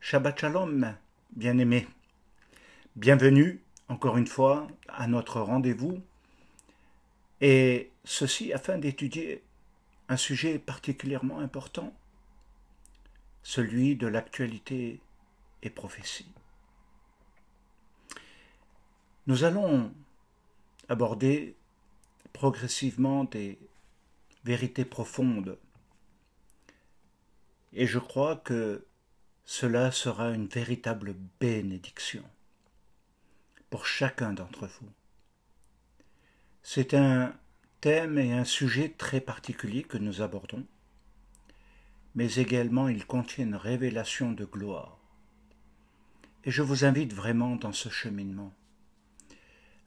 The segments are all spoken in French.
Shabbat Shalom, bien-aimés. Bienvenue, encore une fois, à notre rendez-vous, et ceci afin d'étudier un sujet particulièrement important, celui de l'actualité et prophétie. Nous allons aborder progressivement des vérités profondes, et je crois que cela sera une véritable bénédiction pour chacun d'entre vous. C'est un thème et un sujet très particulier que nous abordons, mais également il contient une révélation de gloire. Et je vous invite vraiment dans ce cheminement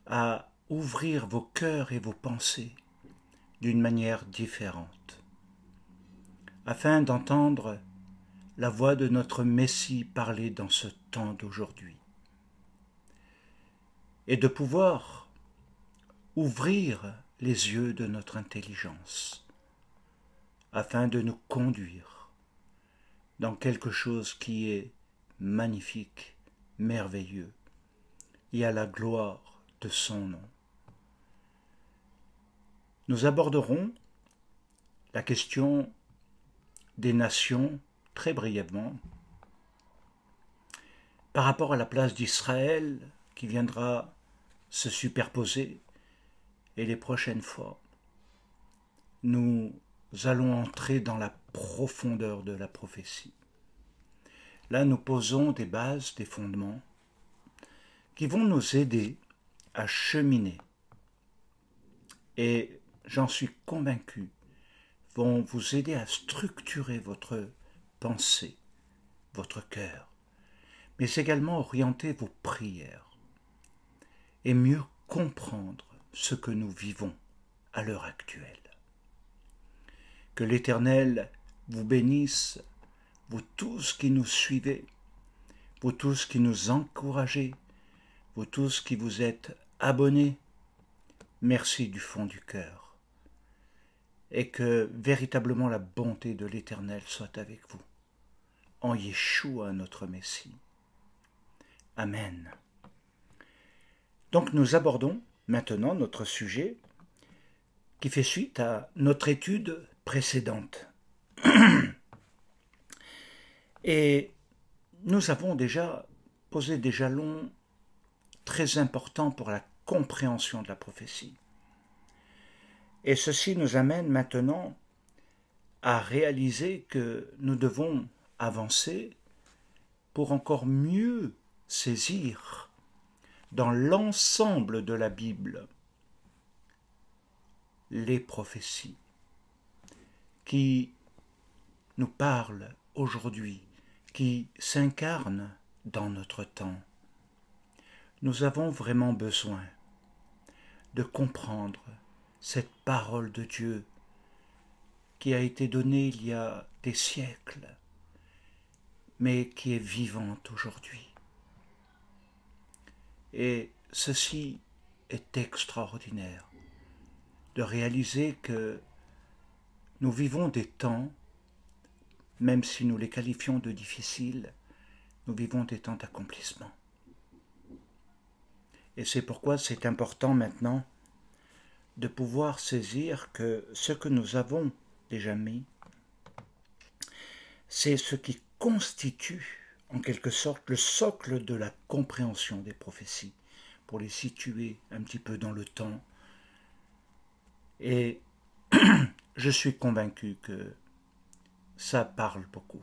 à ouvrir vos cœurs et vos pensées d'une manière différente, afin d'entendre la voix de notre Messie parler dans ce temps d'aujourd'hui, et de pouvoir ouvrir les yeux de notre intelligence, afin de nous conduire dans quelque chose qui est magnifique, merveilleux, et à la gloire de son nom. Nous aborderons la question des nations très brièvement, par rapport à la place d'Israël qui viendra se superposer, et les prochaines fois, nous allons entrer dans la profondeur de la prophétie. Là, nous posons des bases, des fondements qui vont nous aider à cheminer et, j'en suis convaincu, vont vous aider à structurer votre pensée, votre cœur, mais également orienter vos prières et mieux comprendre ce que nous vivons à l'heure actuelle. Que l'Éternel vous bénisse, vous tous qui nous suivez, vous tous qui nous encouragez, vous tous qui vous êtes abonnés, merci du fond du cœur. Et que véritablement la bonté de l'Éternel soit avec vous, en Yeshua notre Messie. Amen. Donc nous abordons maintenant notre sujet qui fait suite à notre étude précédente. Et nous avons déjà posé des jalons très importants pour la compréhension de la prophétie. Et ceci nous amène maintenant à réaliser que nous devons avancer pour encore mieux saisir dans l'ensemble de la Bible les prophéties qui nous parlent aujourd'hui, qui s'incarnent dans notre temps. Nous avons vraiment besoin de comprendre cette parole de Dieu qui a été donnée il y a des siècles, mais qui est vivante aujourd'hui. Et ceci est extraordinaire, de réaliser que nous vivons des temps, même si nous les qualifions de difficiles, nous vivons des temps d'accomplissement. Et c'est pourquoi c'est important maintenant de pouvoir saisir que ce que nous avons déjà mis, c'est ce qui constitue en quelque sorte le socle de la compréhension des prophéties, pour les situer un petit peu dans le temps. Et je suis convaincu que ça parle beaucoup.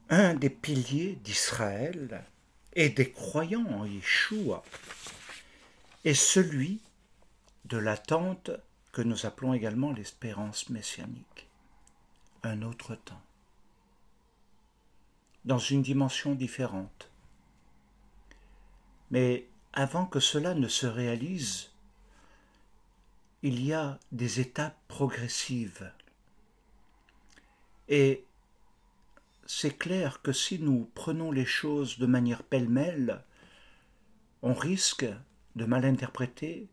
Un des piliers d'Israël et des croyants en Yeshua est celui de l'attente que nous appelons également l'espérance messianique. Un autre temps, dans une dimension différente. Mais avant que cela ne se réalise, il y a des étapes progressives. Et c'est clair que si nous prenons les choses de manière pêle-mêle, on risque de mal interpréter,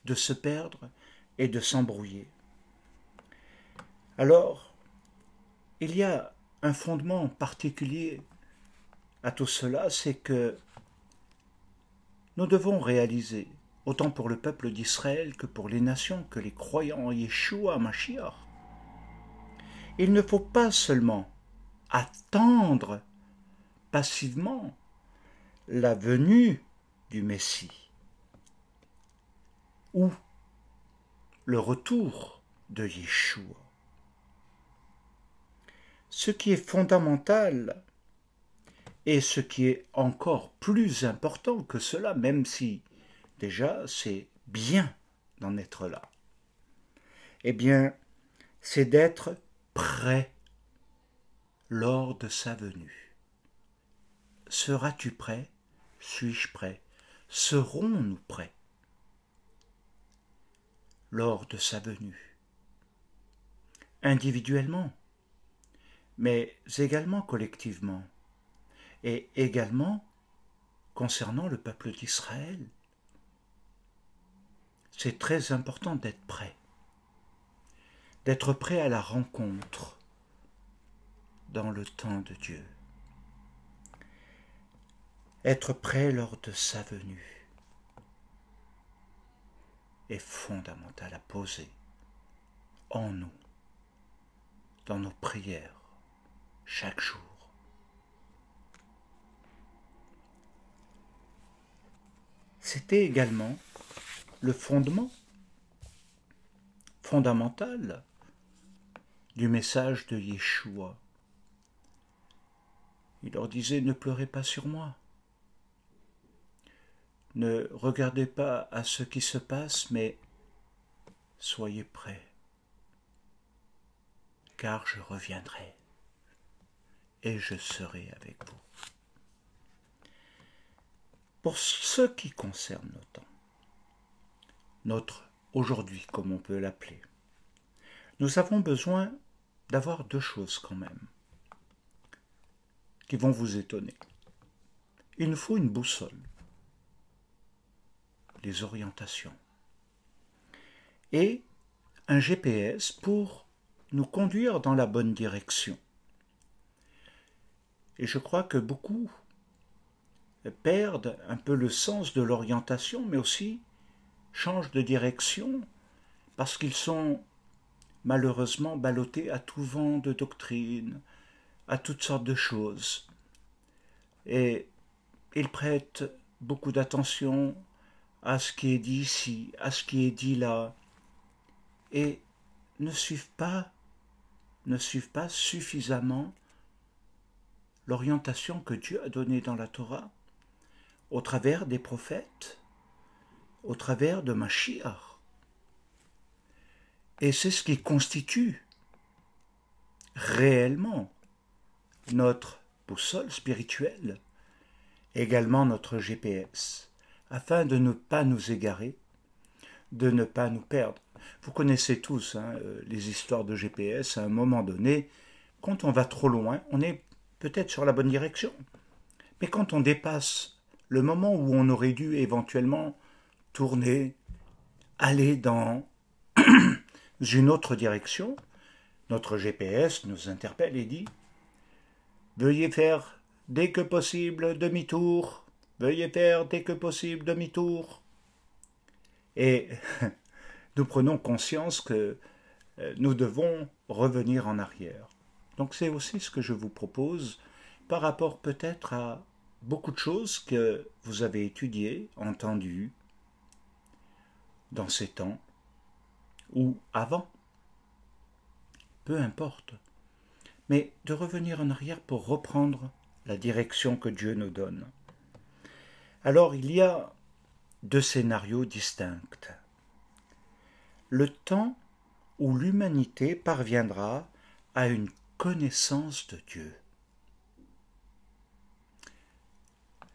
de se perdre et de s'embrouiller. Alors, il y a un fondement particulier à tout cela, c'est que nous devons réaliser, autant pour le peuple d'Israël que pour les nations, que les croyants en Yeshua Mashiach, il ne faut pas seulement attendre passivement la venue du Messie ou le retour de Yeshua. Ce qui est fondamental et ce qui est encore plus important que cela, même si déjà c'est bien d'en être là, eh bien, c'est d'être prêt lors de sa venue. Seras-tu prêt? Suis-je prêt? Serons-nous prêts lors de sa venue? Individuellement, mais également collectivement, et également concernant le peuple d'Israël. C'est très important d'être prêt à la rencontre dans le temps de Dieu. Être prêt lors de sa venue est fondamental à poser en nous, dans nos prières, chaque jour. C'était également le fondement fondamental du message de Yeshua. Il leur disait: ne pleurez pas sur moi. Ne regardez pas à ce qui se passe, mais soyez prêts, car je reviendrai et je serai avec vous. Pour ce qui concerne nos temps, notre aujourd'hui, comme on peut l'appeler, nous avons besoin d'avoir deux choses quand même, qui vont vous étonner. Il nous faut une boussole, les orientations, et un GPS pour nous conduire dans la bonne direction. Et je crois que beaucoup perdent un peu le sens de l'orientation, mais aussi changent de direction parce qu'ils sont malheureusement ballottés à tout vent de doctrine, à toutes sortes de choses. Et ils prêtent beaucoup d'attention à ce qui est dit ici, à ce qui est dit là, et ne suivent pas suffisamment l'orientation que Dieu a donnée dans la Torah, au travers des prophètes, au travers de Mashiach. Et c'est ce qui constitue réellement notre boussole spirituelle, également notre GPS, afin de ne pas nous égarer, de ne pas nous perdre. Vous connaissez tous les histoires de GPS. À un moment donné, quand on va trop loin, on est peut-être sur la bonne direction. Mais quand on dépasse le moment où on aurait dû éventuellement tourner, aller dans une autre direction, notre GPS nous interpelle et dit: veuillez faire dès que possible demi-tour, veuillez faire dès que possible demi-tour. Et nous prenons conscience que nous devons revenir en arrière. Donc c'est aussi ce que je vous propose par rapport peut-être à beaucoup de choses que vous avez étudiées, entendues dans ces temps ou avant. Peu importe. Mais de revenir en arrière pour reprendre la direction que Dieu nous donne. Alors il y a deux scénarios distincts. Le temps où l'humanité parviendra à une connaissance de Dieu.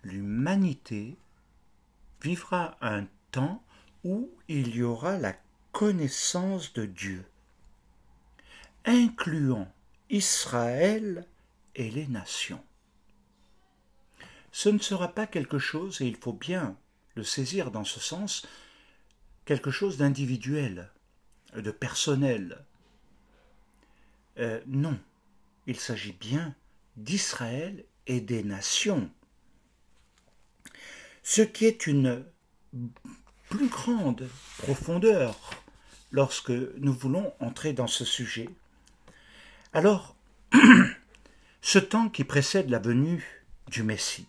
L'humanité vivra un temps où il y aura la connaissance de Dieu, incluant Israël et les nations. Ce ne sera pas quelque chose, et il faut bien le saisir dans ce sens, quelque chose d'individuel, de personnel. Non. il s'agit bien d'Israël et des nations. Ce qui est une plus grande profondeur lorsque nous voulons entrer dans ce sujet. Alors, ce temps qui précède la venue du Messie,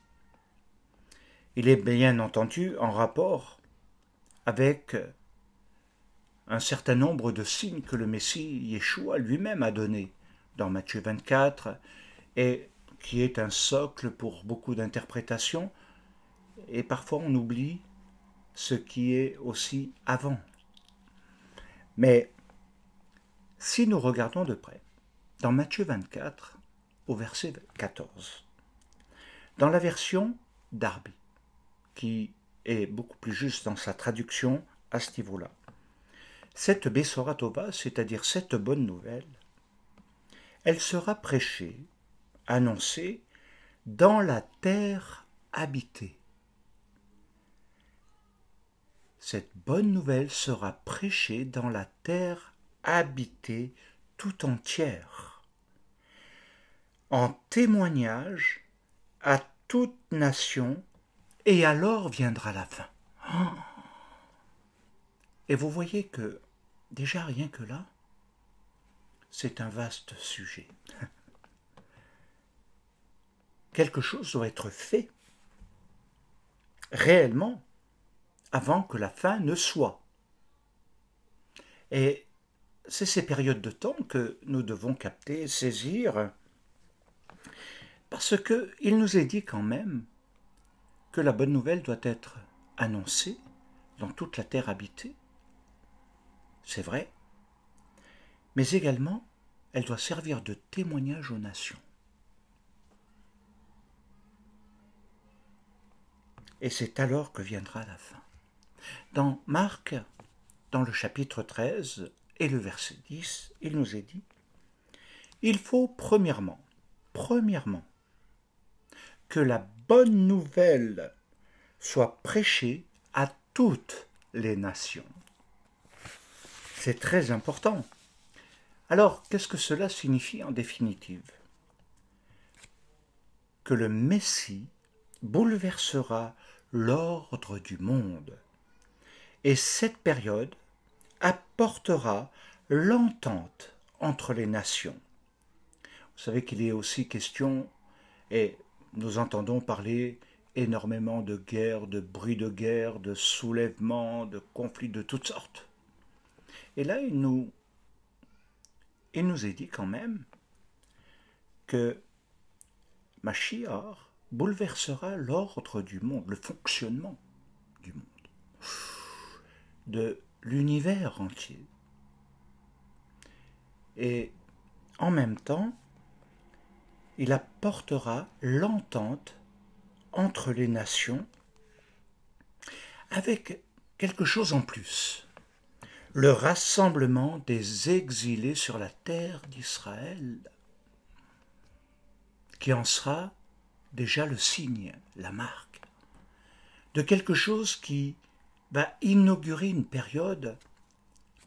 il est bien entendu en rapport avec un certain nombre de signes que le Messie Yeshua lui-même a donnés dans Matthieu 24 et qui est un socle pour beaucoup d'interprétations. Et parfois on oublie ce qui est aussi avant. Mais si nous regardons de près, dans Matthieu 24, au verset 14, dans la version Darby, qui est beaucoup plus juste dans sa traduction à ce niveau-là, cette Bessora Tova, c'est-à-dire cette bonne nouvelle, elle sera prêchée, annoncée dans la terre habitée. Cette bonne nouvelle sera prêchée dans la terre habitée tout entière, en témoignage à toute nation, et alors viendra la fin. Et vous voyez que, déjà rien que là, c'est un vaste sujet. Quelque chose doit être fait, réellement, avant que la fin ne soit. Et c'est ces périodes de temps que nous devons capter, saisir, parce qu'il nous est dit quand même que la bonne nouvelle doit être annoncée dans toute la terre habitée. C'est vrai, mais également, elle doit servir de témoignage aux nations. Et c'est alors que viendra la fin. Dans Marc, dans le chapitre 13 et le verset 10, il nous est dit, il faut premièrement, que la bonne nouvelle soit prêchée à toutes les nations. C'est très important. Alors, qu'est-ce que cela signifie en définitive? Que le Messie bouleversera l'ordre du monde. Et cette période apportera l'entente entre les nations. Vous savez qu'il est aussi question, et nous entendons parler énormément de guerres, de bruits de guerre, de soulèvements, de conflits de toutes sortes. Et là, il nous est dit quand même que Mashiach bouleversera l'ordre du monde, le fonctionnement du monde, de l'univers entier. Et en même temps, il apportera l'entente entre les nations avec quelque chose en plus. Le rassemblement des exilés sur la terre d'Israël, qui en sera déjà le signe, la marque, de quelque chose qui va inaugurer une période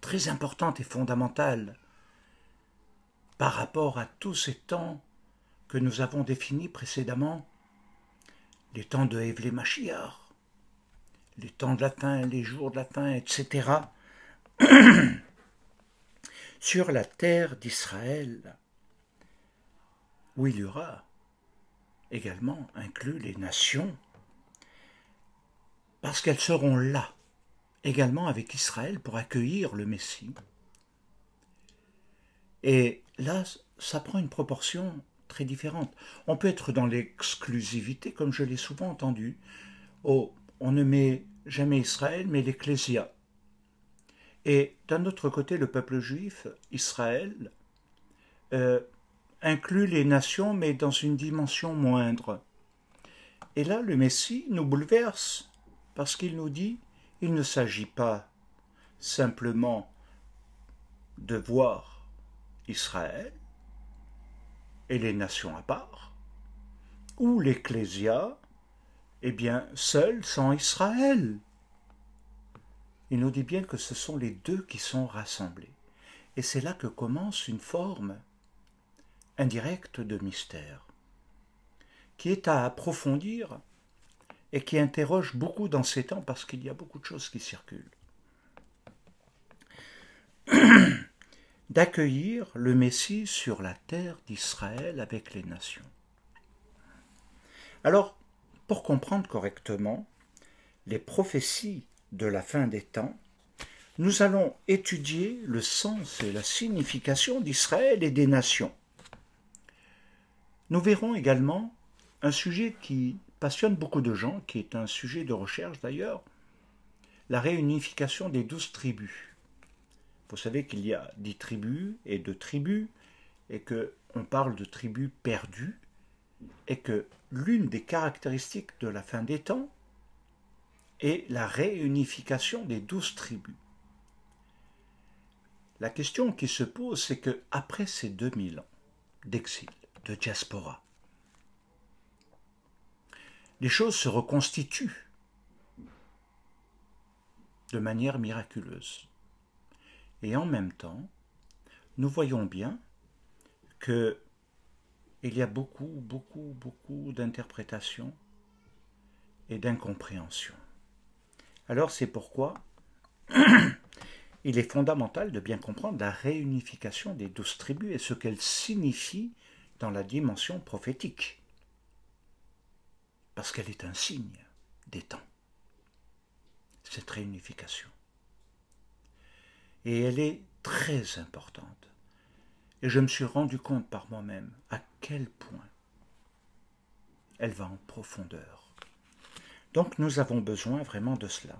très importante et fondamentale par rapport à tous ces temps que nous avons définis précédemment, les temps de Évlé Mashiach, les temps de la fin, les jours de la fin, etc., sur la terre d'Israël, où il y aura également inclus les nations, parce qu'elles seront là, également avec Israël, pour accueillir le Messie. Et là, ça prend une proportion très différente. On peut être dans l'exclusivité, comme je l'ai souvent entendu. Oh, on ne met jamais Israël, mais l'Ecclésia. Et d'un autre côté, le peuple juif, Israël, inclut les nations, mais dans une dimension moindre. Et là, le Messie nous bouleverse, parce qu'il nous dit, il ne s'agit pas simplement de voir Israël et les nations à part, ou l'Ecclésia, eh bien, seul sans Israël. Il nous dit bien que ce sont les deux qui sont rassemblés. Et c'est là que commence une forme indirecte de mystère, qui est à approfondir et qui interroge beaucoup dans ces temps parce qu'il y a beaucoup de choses qui circulent. D'accueillir le Messie sur la terre d'Israël avec les nations. Alors, pour comprendre correctement les prophéties de la fin des temps, nous allons étudier le sens et la signification d'Israël et des nations. Nous verrons également un sujet qui passionne beaucoup de gens, qui est un sujet de recherche d'ailleurs, la réunification des 12 tribus. Vous savez qu'il y a 10 tribus et 2 tribus, et qu'on parle de tribus perdues, et que l'une des caractéristiques de la fin des temps est la réunification des 12 tribus. La question qui se pose, c'est que après ces 2000 ans d'exil, de diaspora, les choses se reconstituent de manière miraculeuse. Et en même temps, nous voyons bien qu'il y a beaucoup d'interprétations et d'incompréhensions. Alors c'est pourquoi il est fondamental de bien comprendre la réunification des 12 tribus et ce qu'elle signifie dans la dimension prophétique. Parce qu'elle est un signe des temps, cette réunification. Et elle est très importante. Et je me suis rendu compte par moi-même à quel point elle va en profondeur. Donc nous avons besoin vraiment de cela.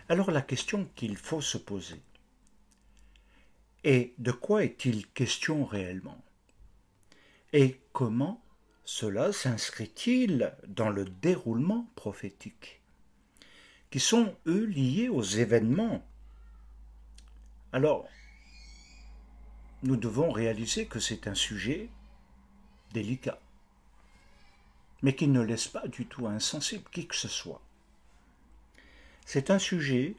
Alors la question qu'il faut se poser est: de quoi est-il question réellement? Et comment cela s'inscrit-il dans le déroulement prophétique, qui sont, eux, liés aux événements? Alors, nous devons réaliser que c'est un sujet délicat, mais qui ne laisse pas du tout insensible qui que ce soit. C'est un sujet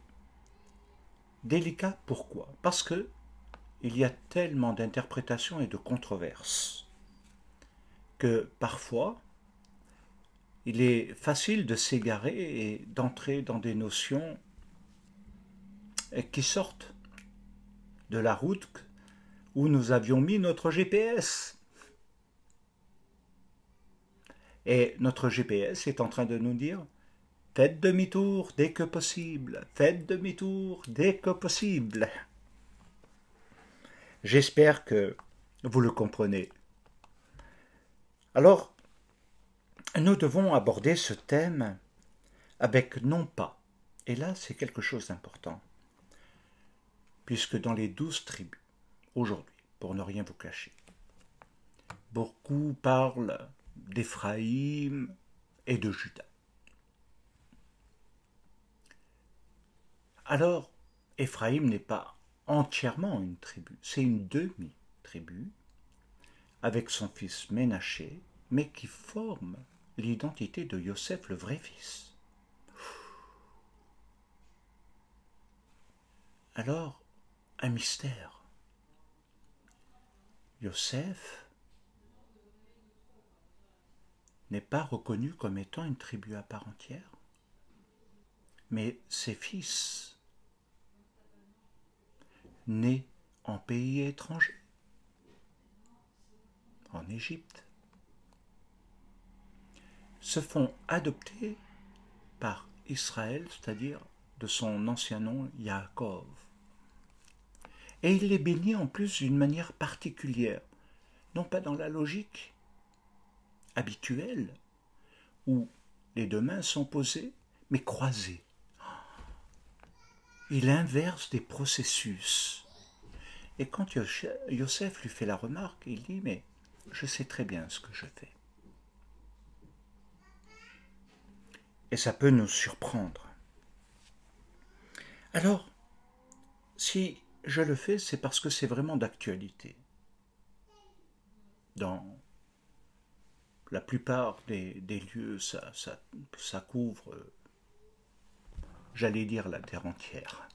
délicat, pourquoi? Parce que il y a tellement d'interprétations et de controverses que parfois il est facile de s'égarer et d'entrer dans des notions qui sortent de la route où nous avions mis notre GPS. Et notre GPS est en train de nous dire: faites demi-tour dès que possible, faites demi-tour dès que possible. J'espère que vous le comprenez. Alors, nous devons aborder ce thème avec non pas, et là c'est quelque chose d'important, puisque dans les 12 tribus, aujourd'hui, pour ne rien vous cacher, beaucoup parlent d'Éphraïm et de Juda. Alors, Éphraïm n'est pas entièrement une tribu, c'est une demi-tribu, avec son fils Ménaché, mais qui forme l'identité de Yosef, le vrai fils. Alors, un mystère. Yosef n'est pas reconnu comme étant une tribu à part entière, mais ses fils, nés en pays étranger, en Égypte, se font adopter par Israël, c'est-à-dire de son ancien nom Yaakov. Et il les bénit en plus d'une manière particulière, non pas dans la logique habituelle, où les deux mains sont posées, mais croisées. Il inverse des processus. Et quand Yosef lui fait la remarque, il dit: mais je sais très bien ce que je fais. Et ça peut nous surprendre. Alors, si je le fais, c'est parce que c'est vraiment d'actualité. Dans la plupart des lieux, ça couvre, j'allais dire, la terre entière.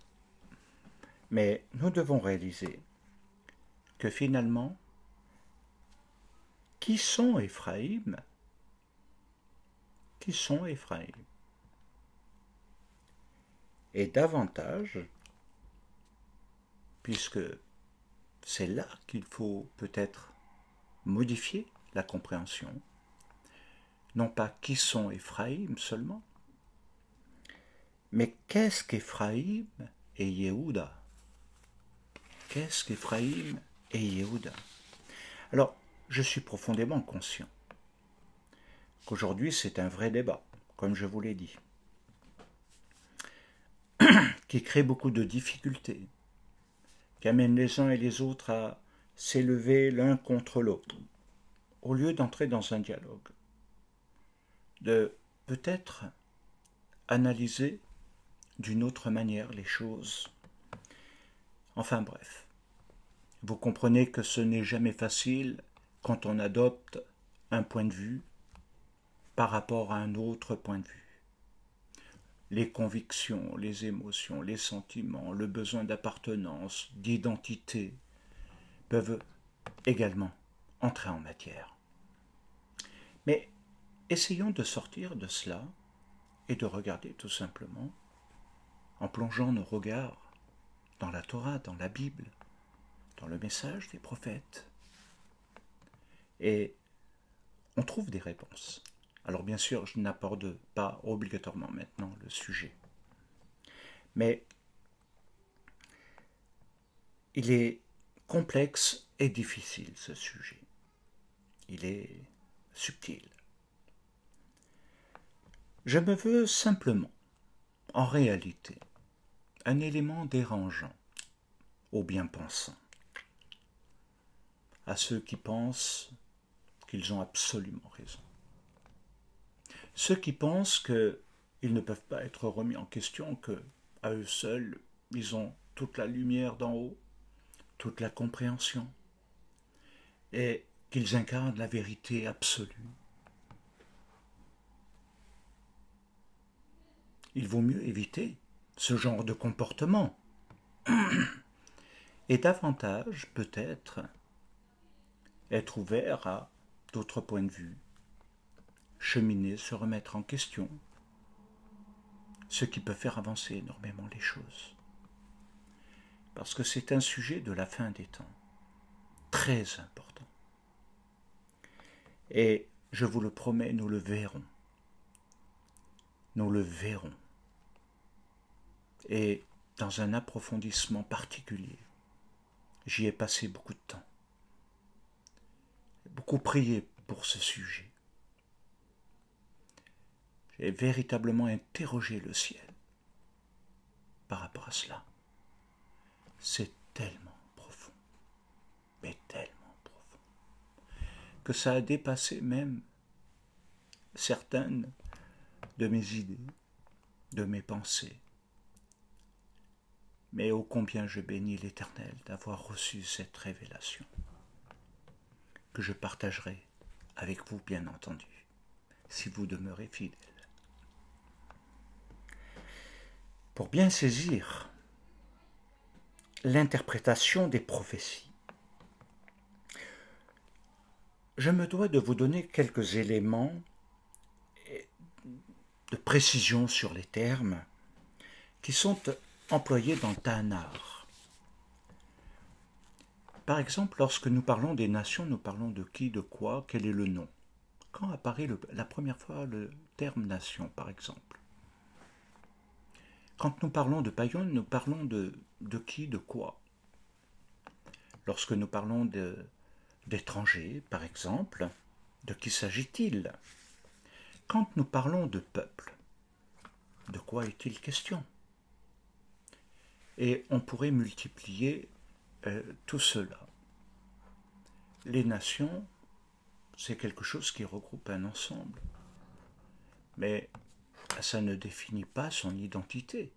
Mais nous devons réaliser que finalement, Qui sont Éphraïm? Qui sont Éphraïm? Et davantage, puisque c'est là qu'il faut peut-être modifier la compréhension, non pas qui sont Éphraïm seulement, mais qu'est-ce qu'Éphraïm et Yehuda? Qu'est-ce qu'Éphraïm et Yehuda? Alors, je suis profondément conscient qu'aujourd'hui c'est un vrai débat, comme je vous l'ai dit, qui crée beaucoup de difficultés, qui amène les uns et les autres à s'élever l'un contre l'autre, au lieu d'entrer dans un dialogue, de peut-être analyser d'une autre manière les choses. Enfin bref, vous comprenez que ce n'est jamais facile quand on adopte un point de vue par rapport à un autre point de vue. Les convictions, les émotions, les sentiments, le besoin d'appartenance, d'identité peuvent également entrer en matière. Mais essayons de sortir de cela et de regarder tout simplement, en plongeant nos regards dans la Torah, dans la Bible, dans le message des prophètes. Et on trouve des réponses. Alors bien sûr, je n'aborde pas obligatoirement maintenant le sujet. Mais il est complexe et difficile ce sujet. Il est subtil. Je me veux simplement, en réalité, un élément dérangeant aux bien-pensants, à ceux qui pensent qu'ils ont absolument raison. Ceux qui pensent qu'ils ne peuvent pas être remis en question, que à eux seuls, ils ont toute la lumière d'en haut, toute la compréhension, et qu'ils incarnent la vérité absolue. Il vaut mieux éviter ce genre de comportement. Et davantage, peut-être, être ouvert à d'autres points de vue, cheminer, se remettre en question, ce qui peut faire avancer énormément les choses. Parce que c'est un sujet de la fin des temps, très important. Et je vous le promets, nous le verrons. Nous le verrons. Et dans un approfondissement particulier, j'y ai passé beaucoup de temps. Beaucoup prié pour ce sujet. J'ai véritablement interrogé le ciel par rapport à cela. C'est tellement profond, mais tellement profond, que ça a dépassé même certaines de mes idées, de mes pensées. Mais ô combien je bénis l'Éternel d'avoir reçu cette révélation, que je partagerai avec vous, bien entendu, si vous demeurez fidèles. Pour bien saisir l'interprétation des prophéties, je me dois de vous donner quelques éléments de précision sur les termes qui sont employés dans Tanar. Par exemple, lorsque nous parlons des nations, nous parlons de qui, de quoi, quel est le nom. Quand apparaît la première fois le terme nation, par exemple? Quand nous parlons de païens, nous parlons de qui, de quoi? Lorsque nous parlons d'étrangers, par exemple, de qui s'agit-il? Quand nous parlons de peuple, de quoi est-il question? Et on pourrait multiplier tout cela. Les nations, c'est quelque chose qui regroupe un ensemble. Mais ça ne définit pas son identité.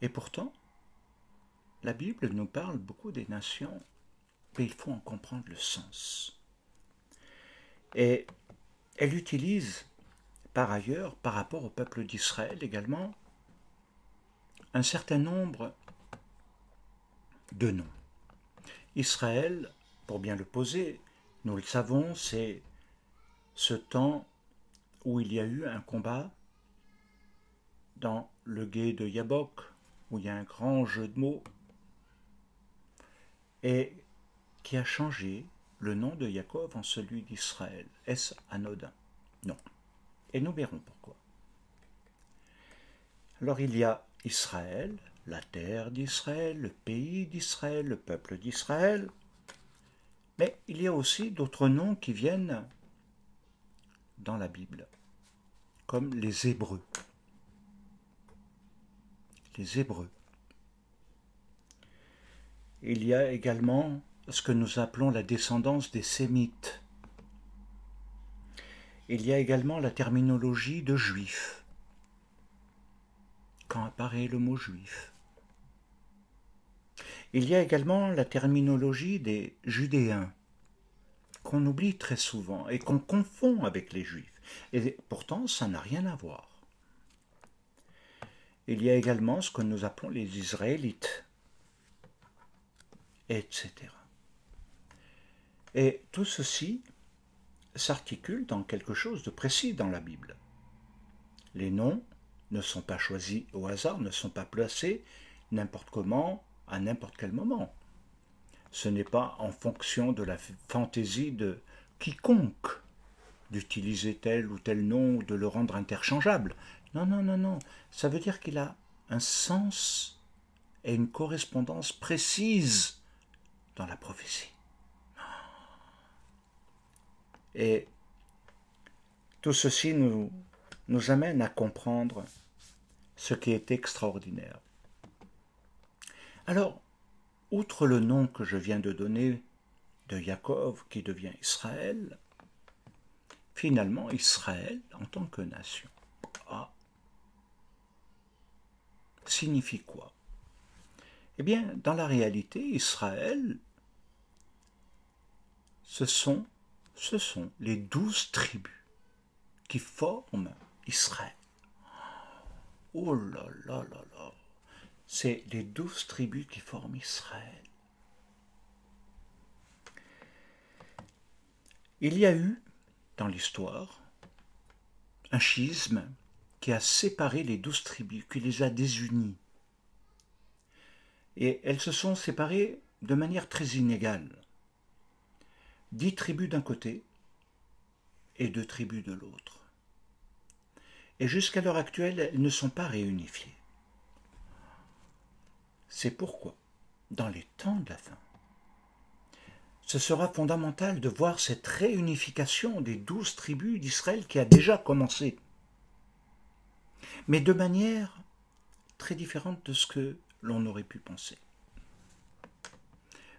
Et pourtant, la Bible nous parle beaucoup des nations, mais il faut en comprendre le sens. Et elle utilise, par ailleurs, par rapport au peuple d'Israël également, un certain nombre de noms. Israël pour bien le poser, nous le savons, c'est ce temps où il y a eu un combat dans le gué de Yabok, où il y a un grand jeu de mots, et qui a changé le nom de Yaakov en celui d'Israël. Est-ce anodin? Non. Et nous verrons pourquoi. Alors il y a Israël, la terre d'Israël, le pays d'Israël, le peuple d'Israël, mais il y a aussi d'autres noms qui viennent dans la Bible, comme les Hébreux. Les Hébreux. Il y a également ce que nous appelons la descendance des Sémites. Il y a également la terminologie de juifs. Quand apparaît le mot juif. Il y a également la terminologie des Judéens, qu'on oublie très souvent et qu'on confond avec les Juifs. Et pourtant, ça n'a rien à voir. Il y a également ce que nous appelons les Israélites, etc. Et tout ceci s'articule dans quelque chose de précis dans la Bible. Les noms ne sont pas choisis au hasard, ne sont pas placés n'importe comment, à n'importe quel moment. Ce n'est pas en fonction de la fantaisie de quiconque d'utiliser tel ou tel nom ou de le rendre interchangeable. Non, non, non, non. Ça veut dire qu'il a un sens et une correspondance précise dans la prophétie. Et tout ceci nous amène à comprendre ce qui est extraordinaire. Alors, outre le nom que je viens de donner de Yaakov qui devient Israël, finalement Israël en tant que nation signifie quoi? Eh bien, dans la réalité, Israël, ce sont les 12 tribus qui forment Israël. Oh là là là là! C'est les 12 tribus qui forment Israël. Il y a eu, dans l'histoire, un schisme qui a séparé les 12 tribus, qui les a désunies. Et elles se sont séparées de manière très inégale. 10 tribus d'un côté et 2 tribus de l'autre. Et jusqu'à l'heure actuelle, elles ne sont pas réunifiées. C'est pourquoi, dans les temps de la fin, ce sera fondamental de voir cette réunification des 12 tribus d'Israël qui a déjà commencé, mais de manière très différente de ce que l'on aurait pu penser.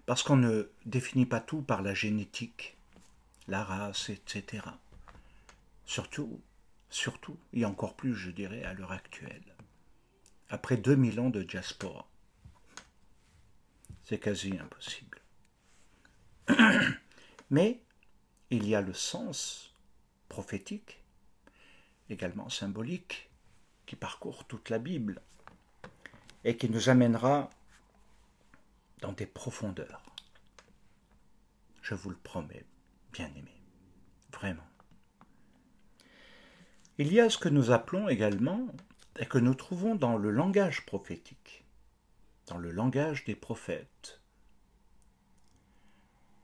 Parce qu'on ne définit pas tout par la génétique, la race, etc. Surtout, et encore plus, je dirais, à l'heure actuelle. Après 2000 ans de diaspora, c'est quasi impossible. Mais il y a le sens prophétique, également symbolique, qui parcourt toute la Bible et qui nous amènera dans des profondeurs. Je vous le promets, bien-aimés, vraiment. Il y a ce que nous appelons également, et que nous trouvons dans le langage prophétique, dans le langage des prophètes,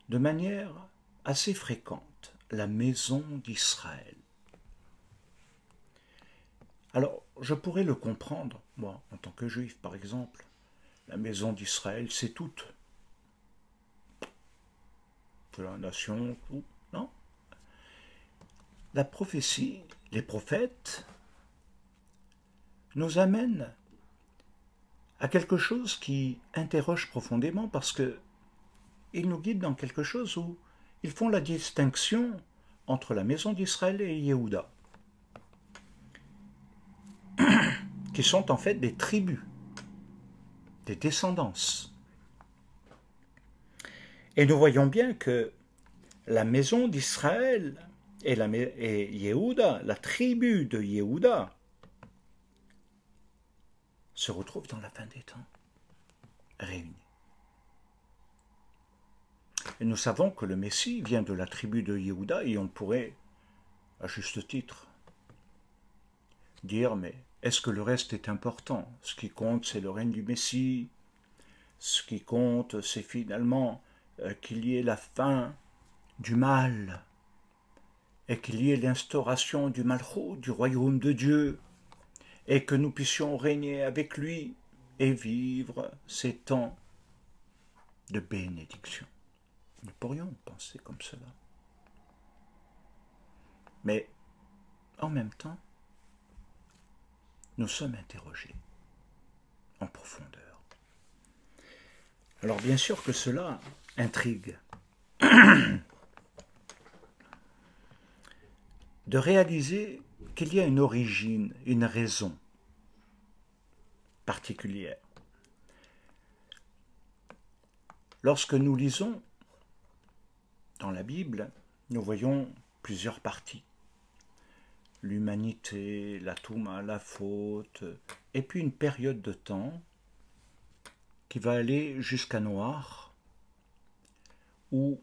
de manière assez fréquente, la maison d'Israël. Alors, je pourrais le comprendre, moi, en tant que juif, par exemple. La maison d'Israël, c'est toute. C'est la nation, tout. Non. La prophétie, les prophètes, nous amènent à quelque chose qui interroge profondément parce qu'ils nous guident dans quelque chose où ils font la distinction entre la maison d'Israël et Yehuda, qui sont en fait des tribus, des descendances. Et nous voyons bien que la maison d'Israël et Yehuda, la tribu de Yehuda, se retrouvent dans la fin des temps, réunis. Et nous savons que le Messie vient de la tribu de Yehuda et on pourrait, à juste titre, dire, mais est-ce que le reste est important? Ce qui compte, c'est le règne du Messie. Ce qui compte, c'est finalement qu'il y ait la fin du mal et qu'il y ait l'instauration du Malchut, du royaume de Dieu, et que nous puissions régner avec lui et vivre ces temps de bénédiction. Nous pourrions penser comme cela. Mais en même temps, nous sommes interrogés en profondeur. Alors bien sûr que cela intrigue. De réaliser qu'il y a une origine, une raison particulière. Lorsque nous lisons dans la Bible, nous voyons plusieurs parties. L'humanité, la touma, la faute, et puis une période de temps qui va aller jusqu'à Noir, où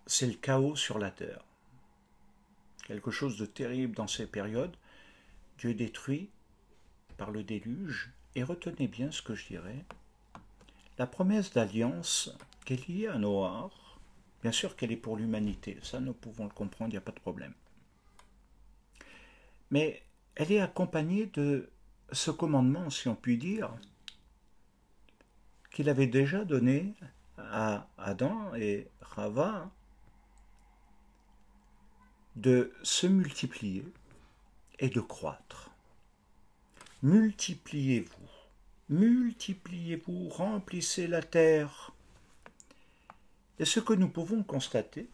c'est le chaos sur la terre. Quelque chose de terrible dans ces périodes. Dieu détruit par le déluge, et retenez bien ce que je dirais, la promesse d'alliance qui est liée à Noir, bien sûr qu'elle est pour l'humanité, ça nous pouvons le comprendre, il n'y a pas de problème. Mais elle est accompagnée de ce commandement, si on peut dire, qu'il avait déjà donné à Adam et Rava de se multiplier et de croître. Multipliez-vous, multipliez-vous, remplissez la terre. Et ce que nous pouvons constater,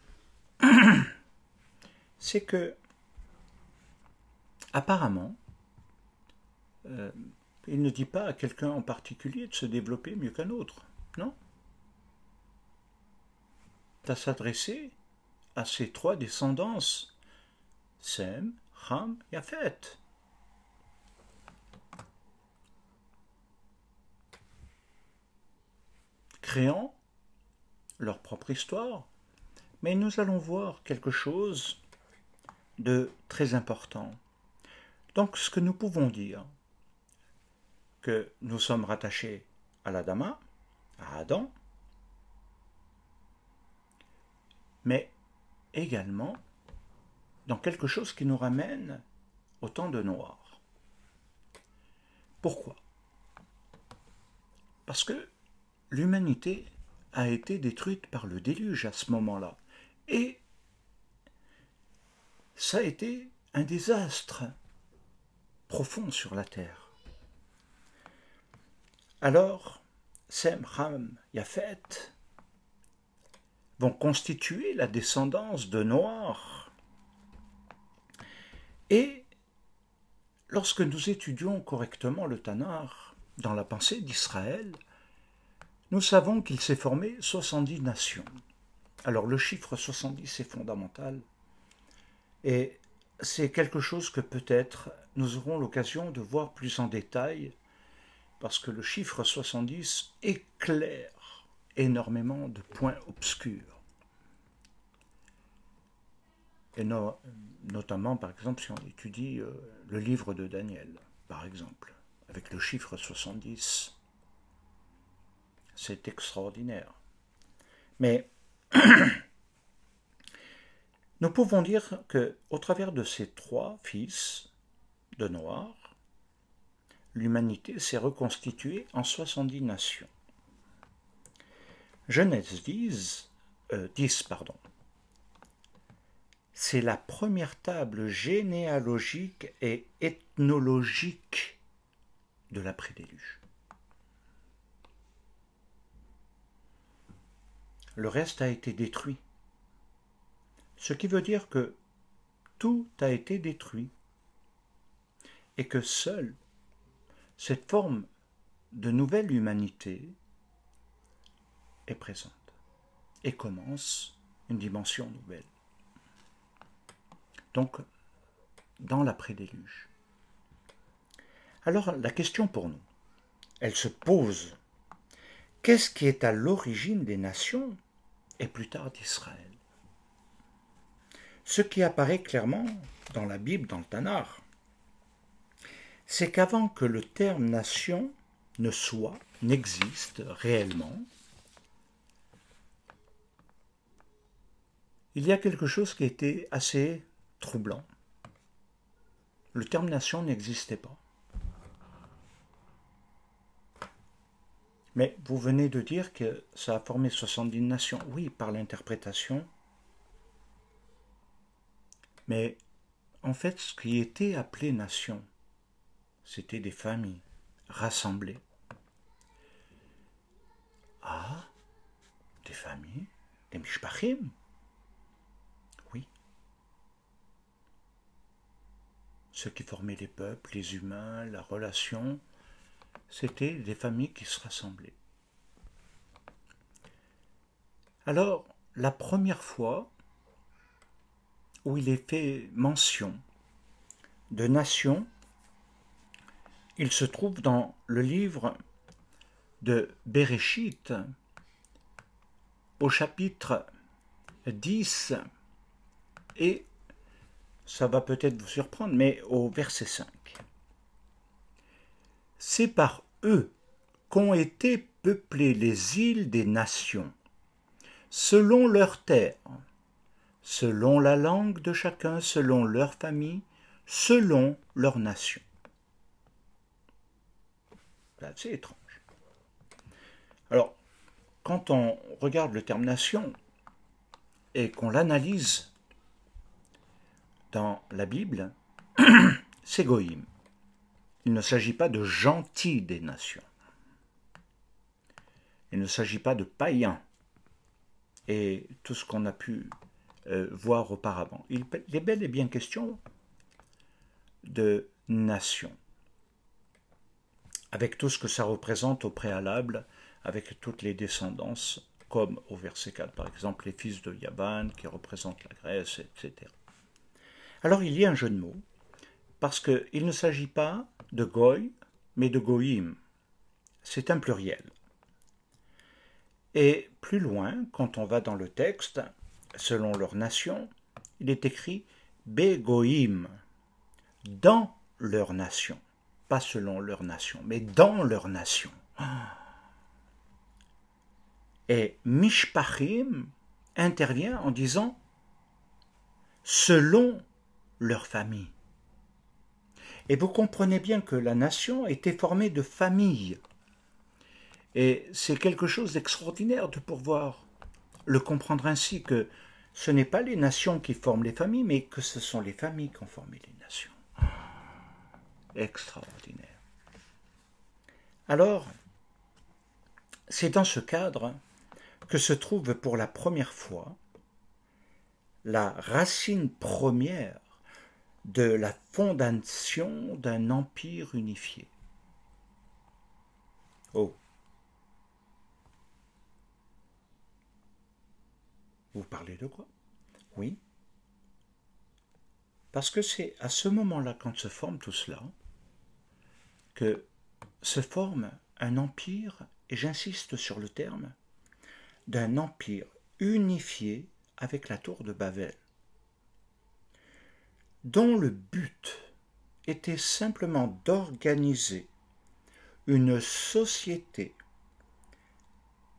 c'est que, apparemment, il ne dit pas à quelqu'un en particulier de se développer mieux qu'un autre, non? À s'adresser à ces trois descendances, Sem, Ham, Yafet. Créant leur propre histoire, mais nous allons voir quelque chose de très important. Donc ce que nous pouvons dire, que nous sommes rattachés à l'Adama, à Adam, mais également dans quelque chose qui nous ramène au temps de Noir. Pourquoi? Parce que l'humanité a été détruite par le déluge à ce moment-là. Et ça a été un désastre profond sur la terre. Alors, Sem, Ham, Yafet vont constituer la descendance de Noir. Et lorsque nous étudions correctement le Tanar dans la pensée d'Israël, nous savons qu'il s'est formé 70 nations. Alors le chiffre 70 est fondamental et c'est quelque chose que peut-être nous aurons l'occasion de voir plus en détail parce que le chiffre 70 éclaire énormément de points obscurs. Et notamment, par exemple, si on étudie le livre de Daniel, par exemple, avec le chiffre 70, c'est extraordinaire. Mais nous pouvons dire qu'au travers de ces trois fils de Noir, l'humanité s'est reconstituée en 70 nations. Genèse 10, c'est la première table généalogique et ethnologique de l'après-déluge. Le reste a été détruit. Ce qui veut dire que tout a été détruit et que seule cette forme de nouvelle humanité est présente et commence une dimension nouvelle. Donc, dans l'après-déluge. Alors, la question pour nous, elle se pose. Qu'est-ce qui est à l'origine des nations et plus tard d'Israël. Ce qui apparaît clairement dans la Bible, dans le Tanakh, c'est qu'avant que le terme nation n'existe réellement, il y a quelque chose qui a été assez troublant. Le terme nation n'existait pas. Mais vous venez de dire que ça a formé 70 nations. Oui, par l'interprétation. Mais en fait, ce qui était appelé nation, c'était des familles rassemblées. Ah, des familles, des mishpachim. Oui. Ce qui formait les peuples, les humains, la relation, c'était des familles qui se rassemblaient. Alors, la première fois où il est fait mention de nation, il se trouve dans le livre de Bereshit, au chapitre 10, et ça va peut-être vous surprendre, mais au verset 5. C'est par eux qu'ont été peuplées les îles des nations, selon leurs terres, selon la langue de chacun, selon leur famille, selon leur nation. C'est étrange. Alors, quand on regarde le terme nation et qu'on l'analyse dans la Bible, c'est goïm. Il ne s'agit pas de gentils des nations. Il ne s'agit pas de païens et tout ce qu'on a pu voir auparavant. Il est bel et bien question de nation, avec tout ce que ça représente au préalable, avec toutes les descendances, comme au verset 4, par exemple, les fils de Yavan, qui représentent la Grèce, etc. Alors il y a un jeu de mots, parce qu'il ne s'agit pas de goy, mais de goïm. C'est un pluriel. Et plus loin, quand on va dans le texte, selon leur nation, il est écrit Begoïm, dans leur nation. Pas selon leur nation, mais dans leur nation. Et Mishpachim intervient en disant selon leur famille. Et vous comprenez bien que la nation était formée de familles. Et c'est quelque chose d'extraordinaire de pouvoir le comprendre ainsi, que ce n'est pas les nations qui forment les familles, mais que ce sont les familles qui ont formé les nations. Extraordinaire. Alors, c'est dans ce cadre que se trouve pour la première fois la racine première de la fondation d'un empire unifié. Oh. Vous parlez de quoi? Oui. Parce que c'est à ce moment-là, quand se forme tout cela, que se forme un empire, et j'insiste sur le terme, d'un empire unifié avec la tour de Babel, dont le but était simplement d'organiser une société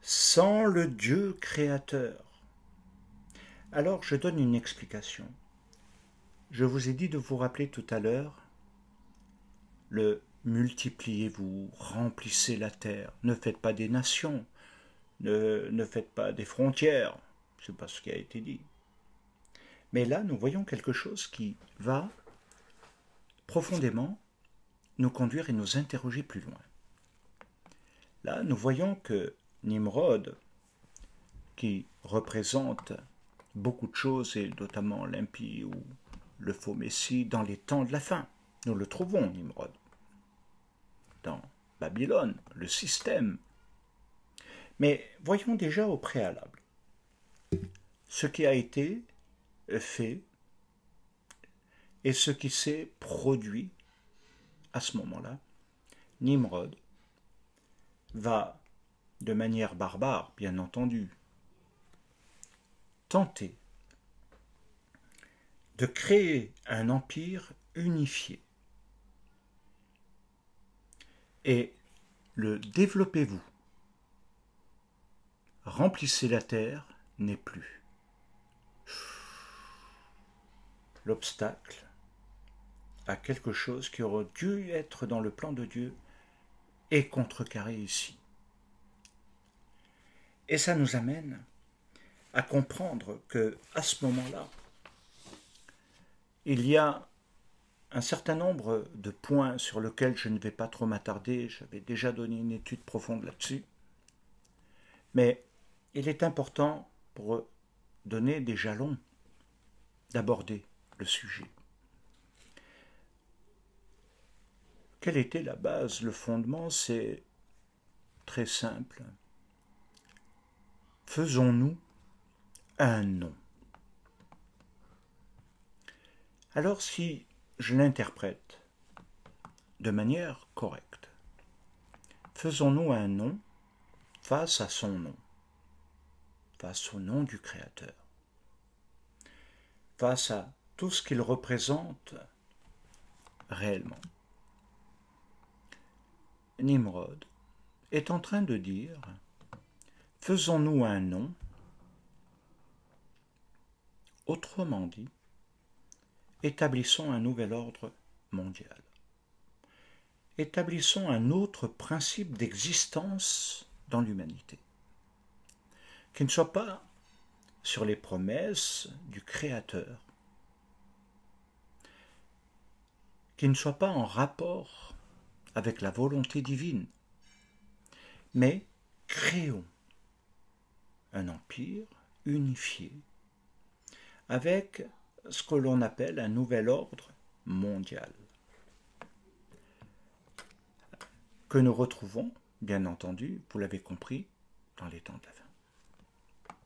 sans le Dieu créateur. Alors je donne une explication. Je vous ai dit de vous rappeler tout à l'heure le multipliez-vous, remplissez la terre, ne faites pas des nations, ne faites pas des frontières, c'est pas ce qui a été dit. Mais là, nous voyons quelque chose qui va profondément nous conduire et nous interroger plus loin. Là, nous voyons que Nimrod, qui représente beaucoup de choses, et notamment l'impie ou le faux messie, dans les temps de la fin, nous le trouvons, Nimrod, dans Babylone, le système. Mais voyons déjà au préalable ce qui a été fait et ce qui s'est produit à ce moment-là. Nimrod va, de manière barbare, bien entendu, tenter de créer un empire unifié. Et le développez-vous, remplissez la terre n'est plus. L'obstacle à quelque chose qui aurait dû être dans le plan de Dieu est contrecarré ici. Et ça nous amène à comprendre que à ce moment-là, il y a un certain nombre de points sur lesquels je ne vais pas trop m'attarder, j'avais déjà donné une étude profonde là-dessus, mais il est important pour donner des jalons d'aborder le sujet. Quelle était la base, le fondement? C'est très simple. Faisons-nous un nom. Alors si je l'interprète de manière correcte, faisons-nous un nom face à son nom, face au nom du Créateur, face à tout ce qu'il représente réellement. Nimrod est en train de dire, faisons-nous un nom, autrement dit, établissons un nouvel ordre mondial. Établissons un autre principe d'existence dans l'humanité, qui ne soit pas sur les promesses du Créateur, qui ne soit pas en rapport avec la volonté divine, mais créons un empire unifié avec ce que l'on appelle un nouvel ordre mondial, que nous retrouvons, bien entendu, vous l'avez compris, dans les temps de la fin,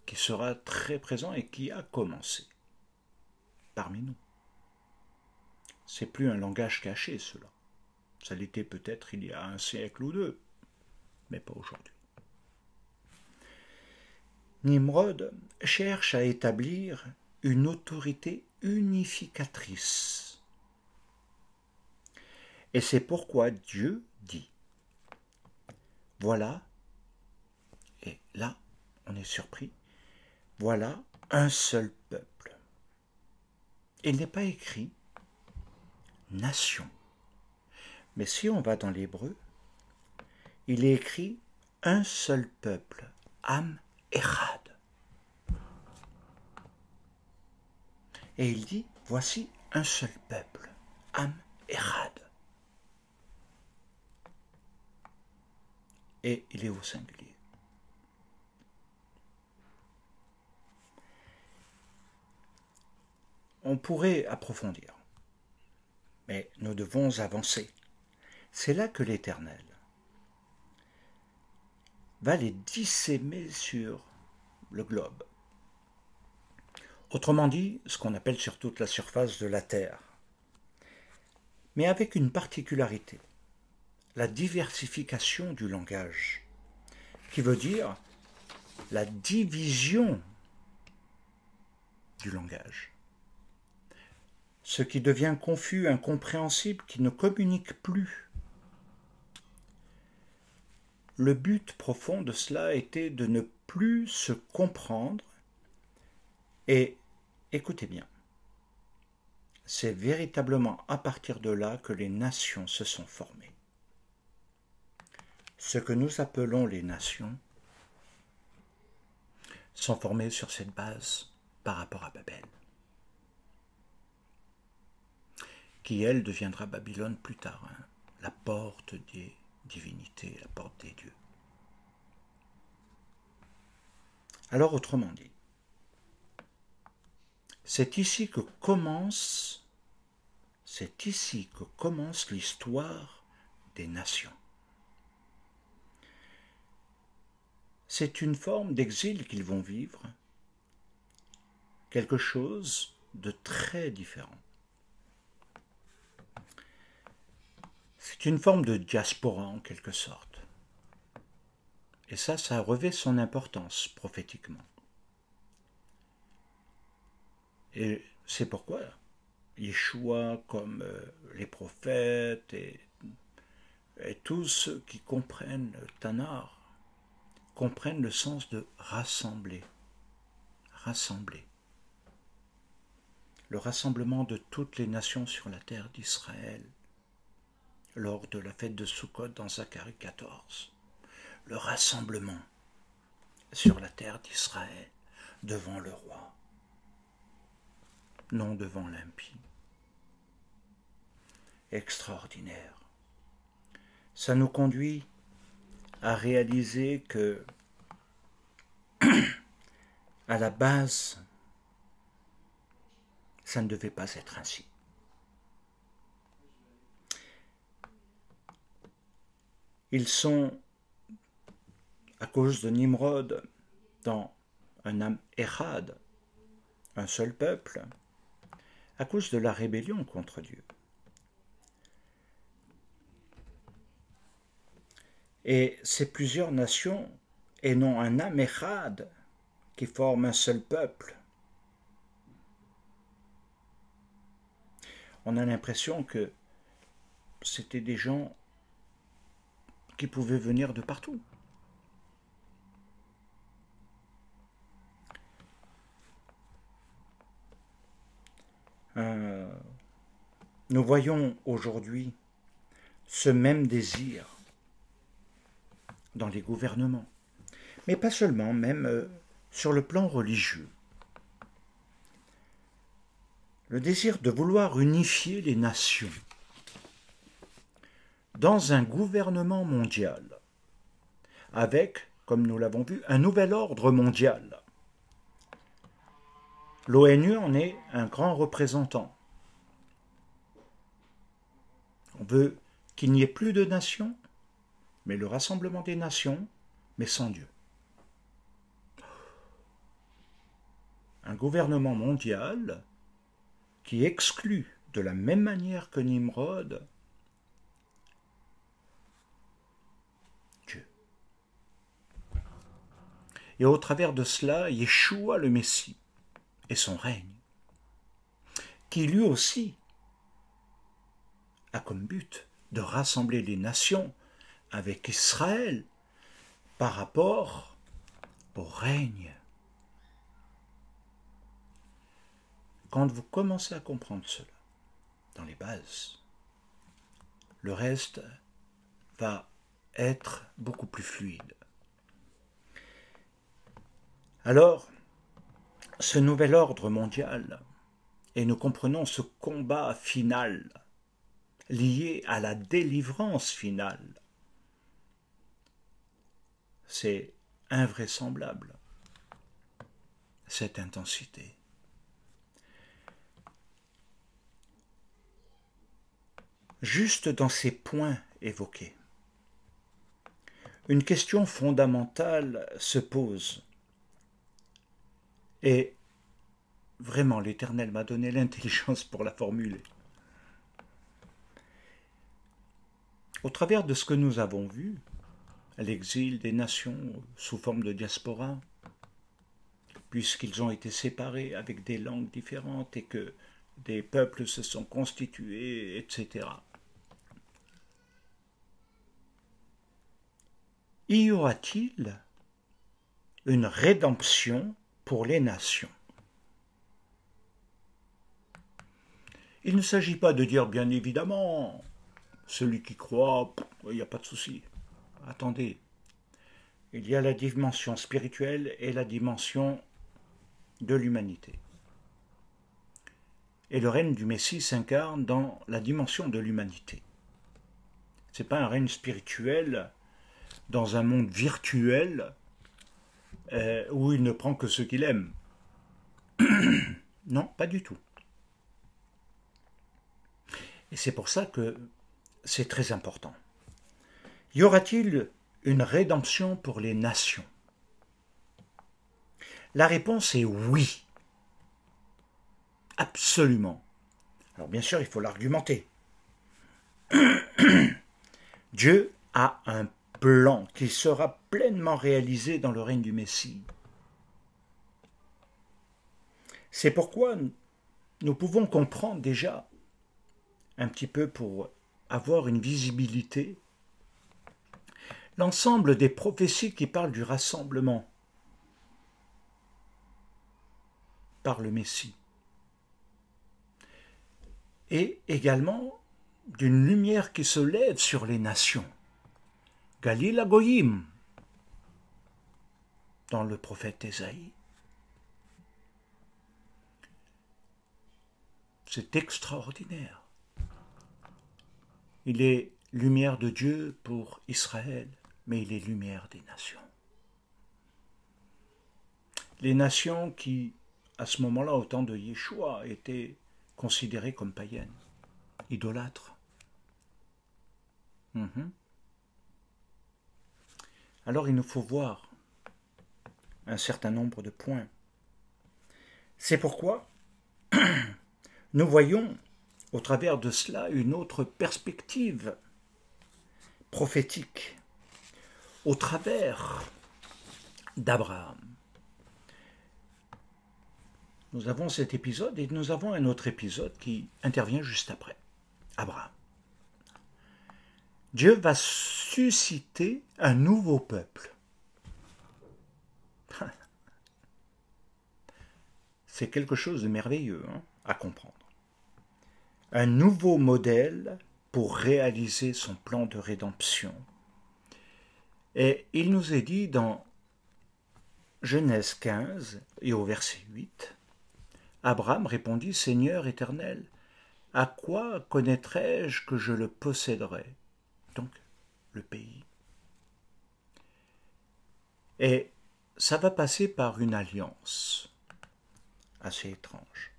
qui sera très présent et qui a commencé parmi nous. C'est plus un langage caché, cela. Ça l'était peut-être il y a un siècle ou deux, mais pas aujourd'hui. Nimrod cherche à établir une autorité unificatrice. Et c'est pourquoi Dieu dit, voilà, et là on est surpris, voilà un seul peuple. Il n'est pas écrit nation. Mais si on va dans l'hébreu, il est écrit un seul peuple, Am Echad. Et il dit, voici un seul peuple, Am Echad. Et il est au singulier. On pourrait approfondir, mais nous devons avancer. C'est là que l'Éternel va les dissémer sur le globe. Autrement dit, ce qu'on appelle sur toute la surface de la Terre. Mais avec une particularité, la diversification du langage, qui veut dire la division du langage. Ce qui devient confus, incompréhensible, qui ne communique plus. Le but profond de cela était de ne plus se comprendre et, écoutez bien, c'est véritablement à partir de là que les nations se sont formées. Ce que nous appelons les nations sont formées sur cette base par rapport à Babel, qui elle deviendra Babylone plus tard, la porte des divinités, la porte des dieux. Alors autrement dit, c'est ici que commence l'histoire des nations. C'est une forme d'exil qu'ils vont vivre, quelque chose de très différent. C'est une forme de diaspora en quelque sorte. Et ça revêt son importance prophétiquement. Et c'est pourquoi Yeshua, comme les prophètes et tous ceux qui comprennent le Tanakh, comprennent le sens de rassembler. Rassembler. Le rassemblement de toutes les nations sur la terre d'Israël lors de la fête de Sukkot dans Zacharie 14. Le rassemblement sur la terre d'Israël devant le roi, non devant l'impie. Extraordinaire. Ça nous conduit à réaliser que, à la base, ça ne devait pas être ainsi. Ils sont, à cause de Nimrod, dans un âme Echad, un seul peuple, à cause de la rébellion contre Dieu. Et ces plusieurs nations, et non un âme Echad, qui forment un seul peuple. On a l'impression que c'était des gens qui pouvaient venir de partout. Nous voyons aujourd'hui ce même désir dans les gouvernements, mais pas seulement, même sur le plan religieux. Le désir de vouloir unifier les nations dans un gouvernement mondial, avec, comme nous l'avons vu, un nouvel ordre mondial. L'ONU en est un grand représentant. On veut qu'il n'y ait plus de nations, mais le rassemblement des nations, mais sans Dieu. Un gouvernement mondial qui exclut de la même manière que Nimrod Dieu. Et au travers de cela, Yeshua le Messie et son règne, qui lui aussi a comme but de rassembler les nations avec Israël par rapport au règne. Quand vous commencez à comprendre cela dans les bases, le reste va être beaucoup plus fluide. Alors, ce nouvel ordre mondial, et nous comprenons ce combat final lié à la délivrance finale, c'est invraisemblable, cette intensité. Juste dans ces points évoqués, une question fondamentale se pose. Et vraiment, l'Éternel m'a donné l'intelligence pour la formuler. Au travers de ce que nous avons vu, l'exil des nations sous forme de diaspora, puisqu'ils ont été séparés avec des langues différentes et que des peuples se sont constitués, etc. Y aura-t-il une rédemption pour les nations? Il ne s'agit pas de dire, bien évidemment, celui qui croit, il n'y a pas de souci. Attendez, il y a la dimension spirituelle et la dimension de l'humanité. Et le règne du Messie s'incarne dans la dimension de l'humanité. Ce n'est pas un règne spirituel dans un monde virtuel où il ne prend que ceux qu'il aime. Non, pas du tout. Et c'est pour ça que c'est très important. Y aura-t-il une rédemption pour les nations? La réponse est oui. Absolument. Alors bien sûr, il faut l'argumenter. Dieu a un plan qui sera pleinement réalisé dans le règne du Messie. C'est pourquoi nous pouvons comprendre déjà un petit peu pour avoir une visibilité l'ensemble des prophéties qui parlent du rassemblement par le Messie et également d'une lumière qui se lève sur les nations. Galil Goyim dans le prophète Ésaïe. C'est extraordinaire. Il est lumière de Dieu pour Israël, mais il est lumière des nations. Les nations qui, à ce moment-là, au temps de Yeshua, étaient considérées comme païennes, idolâtres. Alors il nous faut voir un certain nombre de points. C'est pourquoi nous voyons au travers de cela une autre perspective prophétique au travers d'Abraham. Nous avons cet épisode et nous avons un autre épisode qui intervient juste après. Abraham. Dieu va susciter un nouveau peuple. C'est quelque chose de merveilleux à comprendre. Un nouveau modèle pour réaliser son plan de rédemption. Et il nous est dit dans Genèse 15 et au verset 8, Abraham répondit, Seigneur éternel, à quoi connaîtrai-je que je le posséderai? Donc, le pays. Et ça va passer par une alliance assez étrange.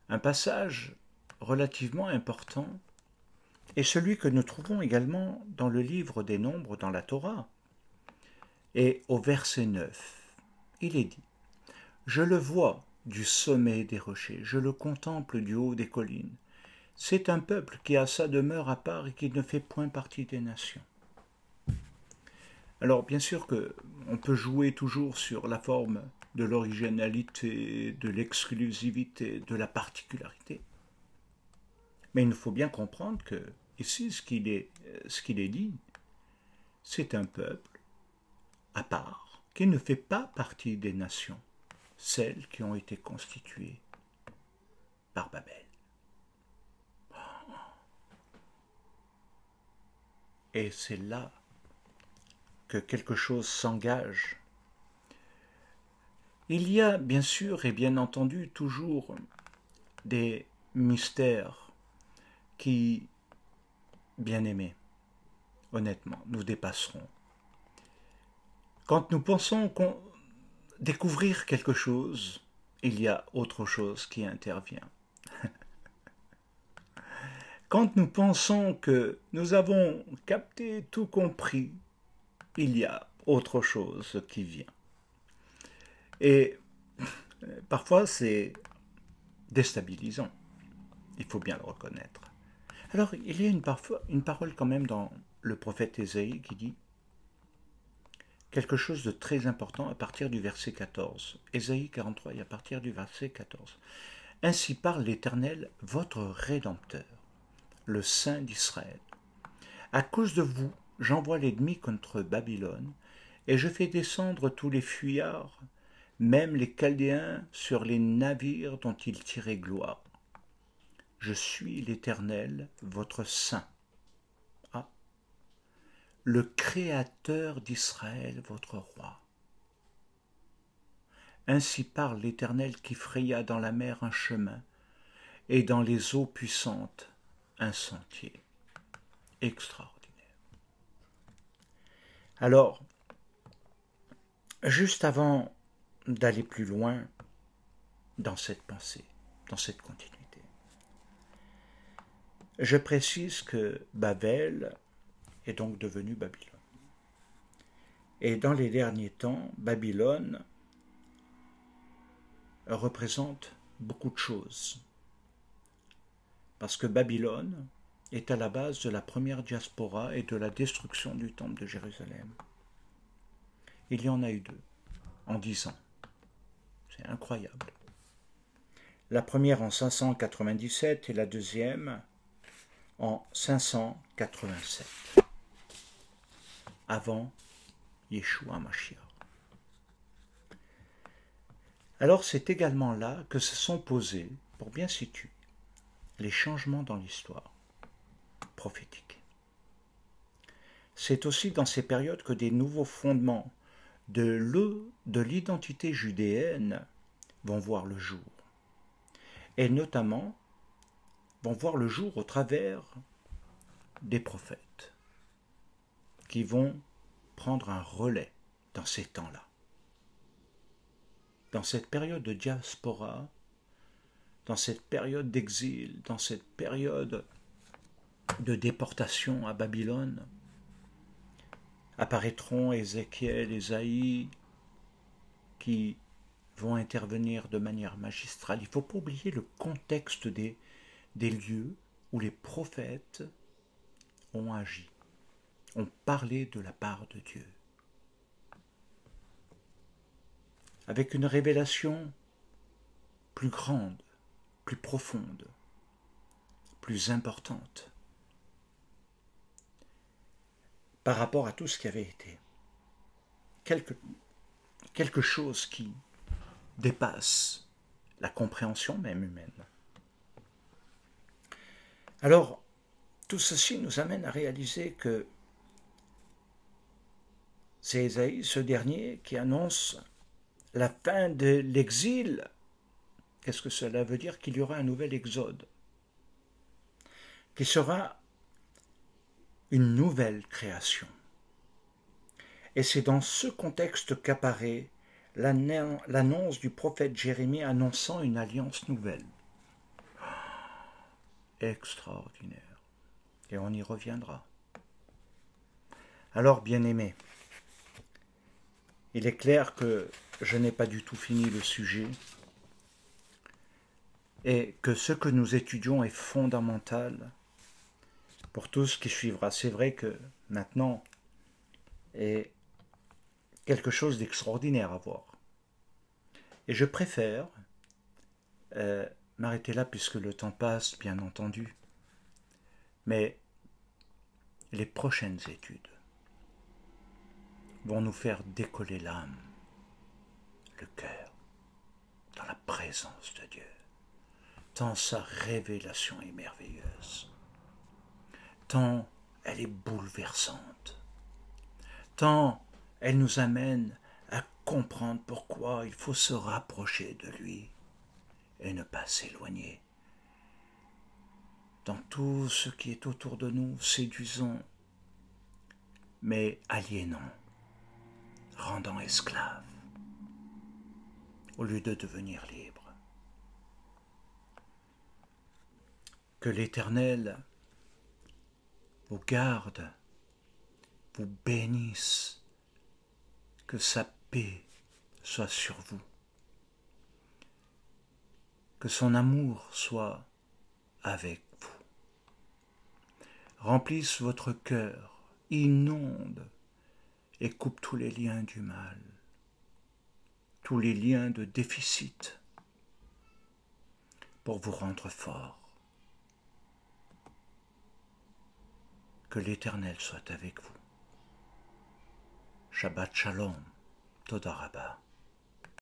Un passage relativement important est celui que nous trouvons également dans le livre des Nombres dans la Torah. Et au verset 9, il est dit « Je le vois du sommet des rochers, je le contemple du haut des collines. C'est un peuple qui a sa demeure à part et qui ne fait point partie des nations. » Alors bien sûr qu'on peut jouer toujours sur la forme de l'originalité, de l'exclusivité, de la particularité. Mais il nous faut bien comprendre que ici, ce qu'il est dit, c'est un peuple à part, qui ne fait pas partie des nations, celles qui ont été constituées par Babel. Et c'est là que quelque chose s'engage. Il y a bien sûr et bien entendu toujours des mystères qui, bien aimés, honnêtement, nous dépasseront. Quand nous pensons découvrir quelque chose, il y a autre chose qui intervient. Quand nous pensons que nous avons capté, tout compris, il y a autre chose qui vient. Et parfois c'est déstabilisant, il faut bien le reconnaître. Alors il y a une parole quand même dans le prophète Ésaïe qui dit quelque chose de très important à partir du verset 14. Ésaïe 43 et à partir du verset 14. Ainsi parle l'Éternel, votre Rédempteur, le Saint d'Israël. À cause de vous, j'envoie l'ennemi contre Babylone, et je fais descendre tous les fuyards, même les Chaldéens, sur les navires dont ils tiraient gloire. Je suis l'Éternel, votre Saint. Ah, le Créateur d'Israël, votre Roi. Ainsi parle l'Éternel qui fraya dans la mer un chemin, et dans les eaux puissantes un sentier. Extraordinaire. Alors, juste avant d'aller plus loin dans cette pensée, dans cette continuité, je précise que Babel est donc devenu Babylone. Et dans les derniers temps, Babylone représente beaucoup de choses. Parce que Babylone est à la base de la première diaspora et de la destruction du temple de Jérusalem. Il y en a eu 2 en 10 ans. C'est incroyable. La première en 597 et la deuxième en 587, avant Yeshua Mashiach. Alors c'est également là que se sont posés, pour bien situer, les changements dans l'histoire prophétique. C'est aussi dans ces périodes que des nouveaux fondements de l'identité judéenne vont voir le jour. Et notamment vont voir le jour au travers des prophètes qui vont prendre un relais dans ces temps-là. Dans cette période de diaspora, dans cette période d'exil, dans cette période de déportation à Babylone, apparaîtront Ézéchiel, Ésaïe, qui vont intervenir de manière magistrale. Il ne faut pas oublier le contexte des lieux où les prophètes ont agi, ont parlé de la part de Dieu. Avec une révélation plus grande, plus profonde, plus importante par rapport à tout ce qui avait été. Quelque chose qui dépasse la compréhension même humaine. Alors, tout ceci nous amène à réaliser que c'est Ésaïe, ce dernier, qui annonce la fin de l'exil. Qu'est-ce que cela veut dire? Qu'il y aura un nouvel exode, qui sera une nouvelle création. Et c'est dans ce contexte qu'apparaît l'annonce du prophète Jérémie annonçant une alliance nouvelle. Extraordinaire. Et on y reviendra. Alors, bien-aimés, il est clair que je n'ai pas du tout fini le sujet et que ce que nous étudions est fondamental pour tout ce qui suivra. C'est vrai que maintenant est quelque chose d'extraordinaire à voir. Et je préfère m'arrêter là puisque le temps passe, bien entendu. Mais les prochaines études vont nous faire décoller l'âme, le cœur, dans la présence de Dieu. Tant sa révélation est merveilleuse, tant elle est bouleversante, tant elle nous amène à comprendre pourquoi il faut se rapprocher de lui et ne pas s'éloigner. Dans tout ce qui est autour de nous, séduisons, mais aliénons, rendant esclaves, au lieu de devenir libres. Que l'Éternel vous garde, vous bénisse, que sa paix soit sur vous, que son amour soit avec vous, remplisse votre cœur, inonde et coupe tous les liens du mal, tous les liens de déficit, pour vous rendre fort. Que l'Éternel soit avec vous. Shabbat Shalom, Toda Rabba.